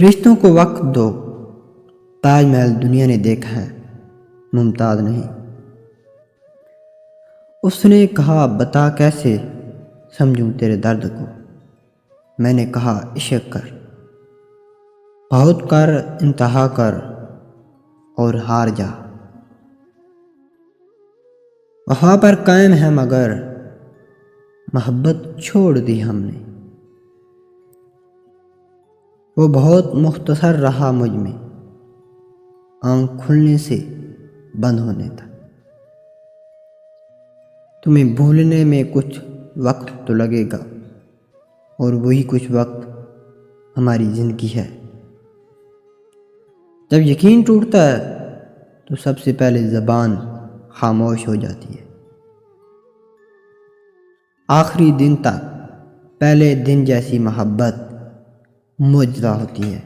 رشتوں کو وقت دو، تاج محل دنیا نے دیکھا ہے، ممتاز نہیں۔ اس نے کہا بتا کیسے سمجھوں تیرے درد کو، میں نے کہا عشق کر، بہت کر، انتہا کر اور ہار جا۔ وفا پر قائم ہے مگر محبت چھوڑ دی ہم نے، وہ بہت مختصر رہا مجھ میں، آنکھ کھلنے سے بند ہونے تک۔ تمہیں بھولنے میں کچھ وقت تو لگے گا، اور وہی کچھ وقت ہماری زندگی ہے۔ جب یقین ٹوٹتا ہے تو سب سے پہلے زبان خاموش ہو جاتی ہے۔ آخری دن تک پہلے دن جیسی محبت معجزہ ہوتی ہے۔